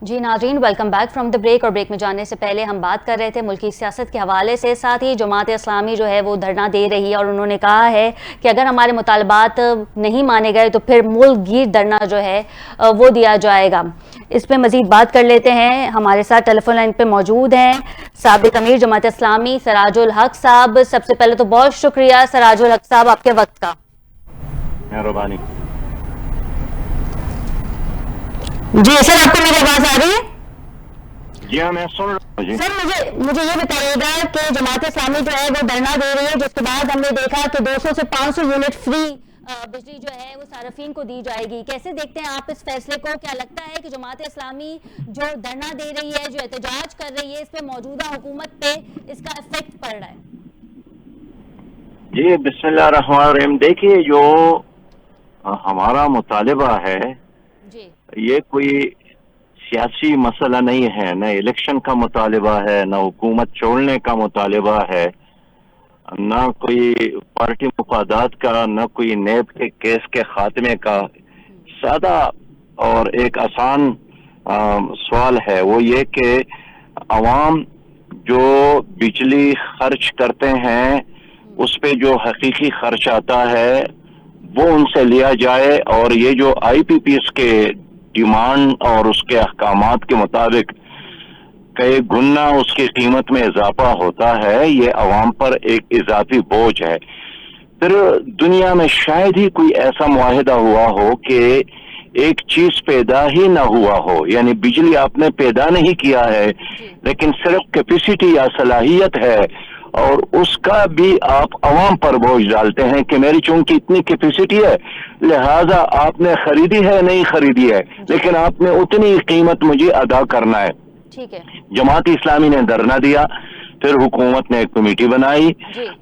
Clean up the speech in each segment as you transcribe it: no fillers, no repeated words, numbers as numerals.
جی ناظرین، welcome back from the break. اور break میں جانے سے پہلے ہم بات کر رہے تھے ملکی سیاست کے حوالے سے. ساتھ ہی جماعت اسلامی جو ہے وہ دھرنا دے رہی ہے اور انہوں نے کہا ہے کہ اگر ہمارے مطالبات نہیں مانے گئے تو پھر ملک گیر دھرنا جو ہے وہ دیا جائے گا. اس پہ مزید بات کر لیتے ہیں. ہمارے ساتھ ٹیلی فون لائن پہ موجود ہیں سابق امیر جماعت اسلامی سراج الحق صاحب. سب سے پہلے تو بہت شکریہ سراج الحق صاحب آپ کے وقت کا. مہربانی. جی سر، آپ کو میری آواز آ رہی ہے؟ جی ہاں، میں سن رہا ہوں. جی سر، مجھے یہ بتائیے گا کہ جماعت اسلامی جو ہے وہ دھرنا دے رہی ہے، جس کے بعد ہم نے دیکھا کہ 200 سے 500 یونٹ فری بجلی جو ہے وہ صارفین کو دی جائے گی. کیسے دیکھتے ہیں آپ اس فیصلے کو؟ کیا لگتا ہے کہ جماعت اسلامی جو دھرنا دے رہی ہے، جو احتجاج کر رہی ہے، اس پہ موجودہ حکومت پہ اس کا افیکٹ پڑ رہا ہے؟ جی بسم اللہ الرحمن الرحیم. دیکھیے، جو ہمارا مطالبہ ہے جی یہ کوئی سیاسی مسئلہ نہیں ہے، نہ الیکشن کا مطالبہ ہے، نہ حکومت چھوڑنے کا مطالبہ ہے، نہ کوئی پارٹی مفادات کا، نہ کوئی نیب کے کیس کے خاتمے کا. سادہ اور ایک آسان سوال ہے، وہ یہ کہ عوام جو بجلی خرچ کرتے ہیں اس پہ جو حقیقی خرچ آتا ہے وہ ان سے لیا جائے، اور یہ جو آئی پی پیز کے ڈیمانڈ اور اس کے احکامات کے مطابق کئی گنا اس کی قیمت میں اضافہ ہوتا ہے، یہ عوام پر ایک اضافی بوجھ ہے. پھر دنیا میں شاید ہی کوئی ایسا معاہدہ ہوا ہو کہ ایک چیز پیدا ہی نہ ہوا ہو، یعنی بجلی آپ نے پیدا نہیں کیا ہے لیکن صرف کیپیسٹی یا صلاحیت ہے، اور اس کا بھی آپ عوام پر بوجھ ڈالتے ہیں کہ میری چونکہ اتنی کیپیسٹی ہے لہذا آپ نے خریدی ہے نہیں خریدی ہے لیکن آپ نے اتنی قیمت مجھے ادا کرنا ہے. ٹھیک ہے. جماعت اسلامی نے دھرنا دیا، پھر حکومت نے ایک کمیٹی بنائی،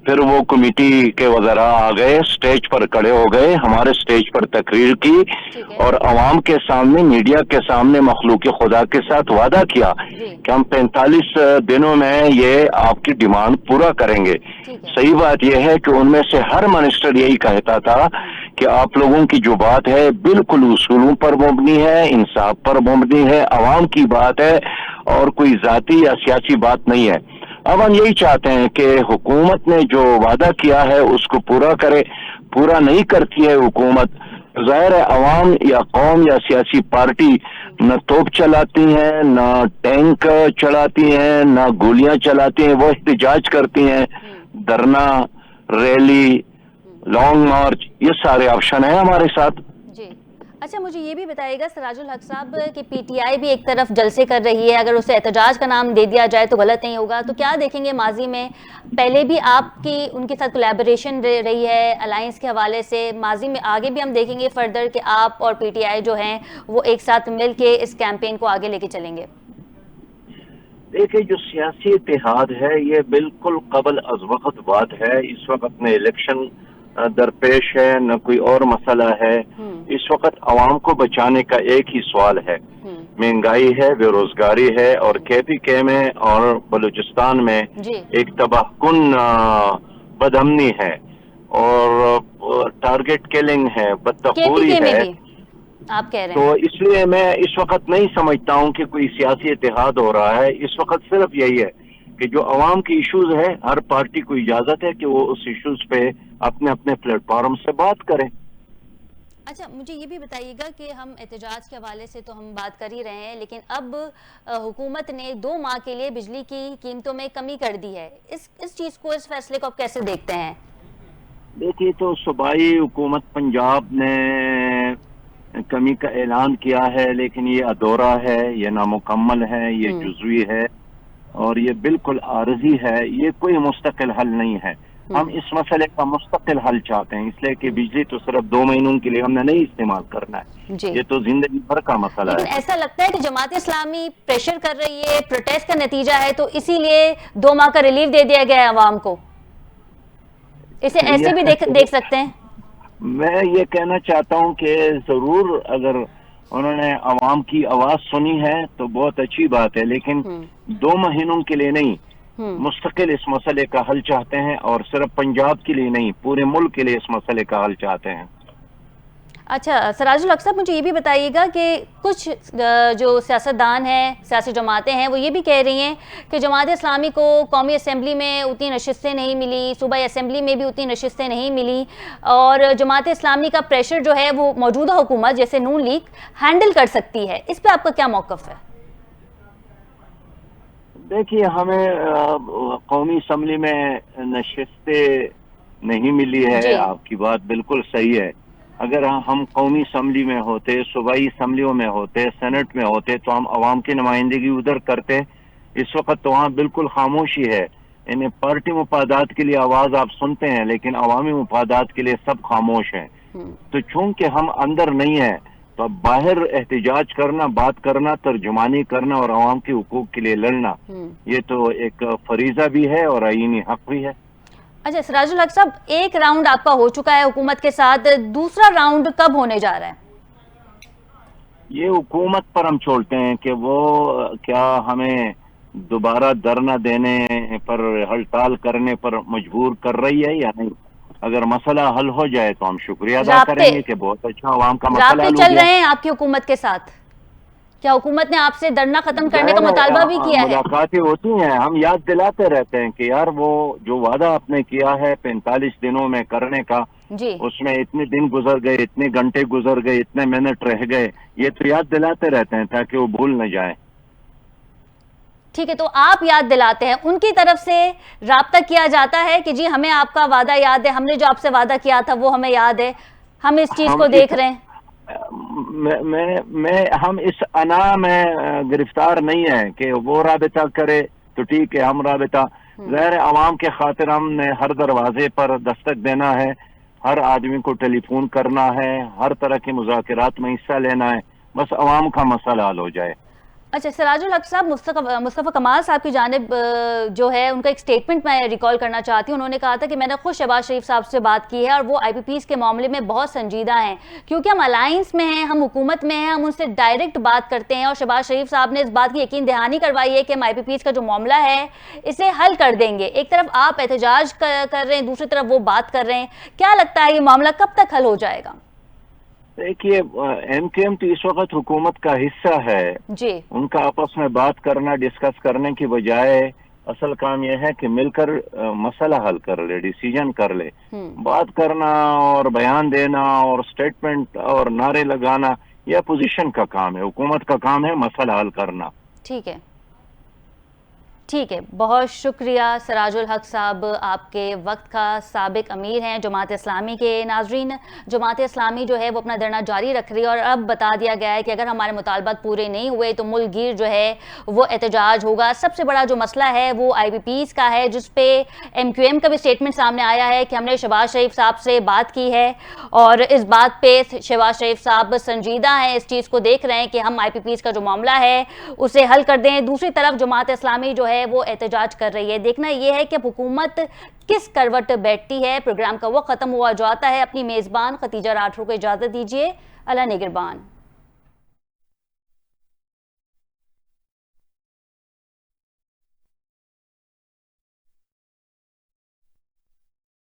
پھر وہ کمیٹی کے وزراء آ گئے، سٹیج پر کھڑے ہو گئے، ہمارے سٹیج پر تقریر کی اور عوام کے سامنے، میڈیا کے سامنے مخلوق خدا کے ساتھ وعدہ کیا کہ ہم 45 دنوں میں یہ آپ کی ڈیمانڈ پورا کریں گے. صحیح بات یہ ہے کہ ان میں سے ہر منسٹر یہی کہتا تھا کہ آپ لوگوں کی جو بات ہے بالکل اصولوں پر مبنی ہے، انصاف پر مبنی ہے، عوام کی بات ہے اور کوئی ذاتی یا سیاسی بات نہیں ہے. اب ہم یہی چاہتے ہیں کہ حکومت نے جو وعدہ کیا ہے اس کو پورا کرے. پورا نہیں کرتی ہے حکومت، ظاہر ہے عوام یا قوم یا سیاسی پارٹی نہ توپ چلاتی ہیں، نہ ٹینک چلاتی ہیں، نہ گولیاں چلاتی ہیں، وہ احتجاج کرتی ہیں، دھرنا، ریلی، لانگ مارچ، یہ سارے آپشن ہیں ہمارے ساتھ. جی اچھا، مجھے یہ بھی بتائیے گا سراج الحق صاحب کہ پی ٹی آئی بھی ایک طرف جلسے کر رہی ہے، اگر اسے احتجاج کا نام دے دیا جائے تو غلط نہیں ہوگا. تو کیا دیکھیں گے ماضی میں پہلے بھی آپ کی ان کے ساتھ کولیبوریشن رہی ہے الائنس کے حوالے سے، ماضی میں آگے بھی ہم دیکھیں گے فردر کہ آپ اور پی ٹی آئی جو ہیں وہ ایک ساتھ مل کے اس کیمپین کو آگے لے کے چلیں گے؟ دیکھیں، جو سیاسی اتحاد ہے یہ بالکل قبل از وقت بات ہے. اس وقت میں الیکشن درپیش ہے، نہ کوئی اور مسئلہ ہے. اس وقت عوام کو بچانے کا ایک ہی سوال ہے. مہنگائی ہے، بے روزگاری ہے، اور کے پی کے میں اور بلوچستان میں ایک تباہ کن بد امنی ہے اور ٹارگٹ کلنگ ہے، بدتخوری ہے. آپ کہہ رہے تو ہیں اس لیے میں اس وقت نہیں سمجھتا ہوں کہ کوئی سیاسی اتحاد ہو رہا ہے. اس وقت صرف یہی ہے کہ جو عوام کی ایشوز ہے ہر پارٹی کو اجازت ہے کہ وہ اس ایشوز پہ اپنے اپنے پلیٹ فارم سے بات کریں. اچھا، مجھے یہ بھی بتائیے گا کہ ہم احتجاج کے حوالے سے تو ہم بات کر ہی رہے ہیں، لیکن اب حکومت نے 2 ماہ کے لیے بجلی کی قیمتوں میں کمی کر دی ہے. اس چیز کو، اس فیصلے کو آپ کیسے دیکھتے ہیں؟ دیکھیے، تو صوبائی حکومت پنجاب نے کمی کا اعلان کیا ہے لیکن یہ ادھورا ہے، یہ نامکمل ہے، یہ جزوی ہے اور یہ بالکل عارضی ہے. یہ کوئی مستقل حل نہیں ہے. ہم اس مسئلے کا مستقل حل چاہتے ہیں، اس لیے کہ بجلی تو صرف 2 مہینوں کے لیے ہم نے نہیں استعمال کرنا ہے، یہ تو زندگی بھر کا مسئلہ ہے. لیکن ایسا لگتا ہے کہ جماعت اسلامی پریشر کر رہی ہے، پروٹیسٹ کا نتیجہ ہے، تو اسی لیے 2 ماہ کا ریلیف دے دیا گیا ہے عوام کو. اسے ایسے بھی دیکھ سکتے ہیں. میں یہ کہنا چاہتا ہوں کہ ضرور اگر انہوں نے عوام کی آواز سنی ہے تو بہت اچھی بات ہے، لیکن 2 مہینوں کے لیے نہیں، مستقل اس مسئلے کا حل چاہتے ہیں، اور صرف پنجاب کے لیے نہیں، پورے ملک کے لیے اس مسئلے کا حل چاہتے ہیں. اچھا سراج الحق صاحب، مجھے یہ بھی بتائیے گا کہ کچھ جو سیاستدان ہیں، سیاسی جماعتیں ہیں، وہ یہ بھی کہہ رہی ہیں کہ جماعت اسلامی کو قومی اسمبلی میں اتنی نشستیں نہیں ملی، صوبائی اسمبلی میں بھی اتنی نشستیں نہیں ملی، اور جماعت اسلامی کا پریشر جو ہے وہ موجودہ حکومت جیسے نون لیگ ہینڈل کر سکتی ہے۔ اس پہ آپ کا کیا موقف ہے؟ دیکھیے، ہمیں قومی اسمبلی میں نشستیں نہیں ملی ہے، جی آپ کی بات بالکل صحیح ہے۔ اگر ہم قومی اسمبلی میں ہوتے، صوبائی اسمبلیوں میں ہوتے، سینٹ میں ہوتے، تو ہم عوام کی نمائندگی ادھر کرتے۔ اس وقت تو وہاں بالکل خاموشی ہے، یعنی پارٹی مفادات کے لیے آواز آپ سنتے ہیں، لیکن عوامی مفادات کے لیے سب خاموش ہیں۔ تو چونکہ ہم اندر نہیں ہیں، تو اب باہر احتجاج کرنا، بات کرنا، ترجمانی کرنا اور عوام کے حقوق کے لیے لڑنا، یہ تو ایک فریضہ بھی ہے اور آئینی حق بھی ہے۔ اچھا سراج الحق صاحب، ایک راؤنڈ آپ کا ہو چکا ہے حکومت کے ساتھ، دوسرا راؤنڈ کب ہونے جا رہا ہے؟ یہ حکومت پر ہم چھوڑتے ہیں کہ وہ کیا ہمیں دوبارہ دھرنا دینے پر، ہڑتال کرنے پر مجبور کر رہی ہے یا نہیں۔ اگر مسئلہ حل ہو جائے تو ہم شکریہ ادا کریں رابطے گے کہ بہت اچھا عوام کا مسئلہ رابطے حل ہو چل گیا۔ رہے ہیں آپ کی حکومت کے ساتھ؟ کیا حکومت نے آپ سے دھرنا ختم کرنے کا ظاہر مطالبہ بھی ہے، کیا ہے؟ ملاقاتیں ہوتی ہیں، ہم یاد دلاتے رہتے ہیں کہ یار وہ جو وعدہ آپ نے کیا ہے 45 دنوں میں کرنے کا، جی اس میں اتنے دن گزر گئے، اتنے گھنٹے گزر گئے، اتنے منٹ رہ گئے، یہ تو یاد دلاتے رہتے ہیں تاکہ وہ بھول نہ جائیں۔ ٹھیک ہے، تو آپ یاد دلاتے ہیں، ان کی طرف سے رابطہ کیا جاتا ہے کہ جی ہمیں آپ کا وعدہ یاد ہے، ہم نے جو آپ سے وعدہ کیا تھا وہ ہمیں یاد ہے، ہم اس چیز ہم کو اس دیکھ رہے ہیں؟ ہم اس انا میں گرفتار نہیں ہیں کہ وہ رابطہ کرے تو ٹھیک ہے، ہم رابطہ غیر عوام کے خاطر ہم نے ہر دروازے پر دستک دینا ہے، ہر آدمی کو ٹیلی فون کرنا ہے، ہر طرح کے مذاکرات میں حصہ لینا ہے، بس عوام کا مسئلہ حل ہو جائے۔ اچھا سراج الحق صاحب، مصطفیٰ کمال صاحب کی جانب جو ہے ان کا ایک سٹیٹمنٹ میں ریکال کرنا چاہتی ہوں۔ انہوں نے کہا تھا کہ میں نے خود شہباز شریف صاحب سے بات کی ہے اور وہ آئی پی پیز کے معاملے میں بہت سنجیدہ ہیں، کیونکہ ہم الائنس میں ہیں، ہم حکومت میں ہیں، ہم ان سے ڈائریکٹ بات کرتے ہیں، اور شہباز شریف صاحب نے اس بات کی یقین دہانی کروائی ہے کہ ہم آئی پی پیز کا جو معاملہ ہے اسے حل کر دیں گے۔ ایک طرف آپ احتجاج کر رہے ہیں، دوسری طرف وہ بات کر رہے ہیں، کیا لگتا ہے یہ معاملہ کب تک حل ہو جائے گا؟ دیکھیے، ایم کیو ایم تو اس وقت حکومت کا حصہ ہے، جی ان کا آپس میں بات کرنا، ڈسکس کرنے کی بجائے اصل کام یہ ہے کہ مل کر مسئلہ حل کر لے، ڈیسیجن کر لے۔ بات کرنا اور بیان دینا اور سٹیٹمنٹ اور نعرے لگانا یہ اپوزیشن کا کام ہے، حکومت کا کام ہے مسئلہ حل کرنا۔ ٹھیک ہے، ٹھیک ہے، بہت شکریہ سراج الحق صاحب، آپ کے وقت کا سابق امیر ہیں جماعت اسلامی کے۔ ناظرین، جماعت اسلامی جو ہے وہ اپنا دھرنا جاری رکھ رہی ہے، اور اب بتا دیا گیا ہے کہ اگر ہمارے مطالبات پورے نہیں ہوئے تو ملک گیر جو ہے وہ احتجاج ہوگا۔ سب سے بڑا جو مسئلہ ہے وہ آئی پی پیز کا ہے، جس پہ ایم کیو ایم کا بھی سٹیٹمنٹ سامنے آیا ہے کہ ہم نے شہباز شریف صاحب سے بات کی ہے، اور اس بات پہ شہباز شریف صاحب سنجیدہ ہیں، اس چیز کو دیکھ رہے ہیں کہ ہم آئی پی پیز کا جو معاملہ ہے اسے حل کر دیں۔ دوسری طرف جماعت اسلامی جو ہے وہ احتجاج کر رہی ہے۔ دیکھنا یہ ہے کہ حکومت کس کروٹ بیٹھتی ہے۔ پروگرام کا وقت ختم ہوا جاتا ہے، اپنی میزبان ختیجہ راٹھور کو اجازت دیجیے۔ اللہ نگہبان۔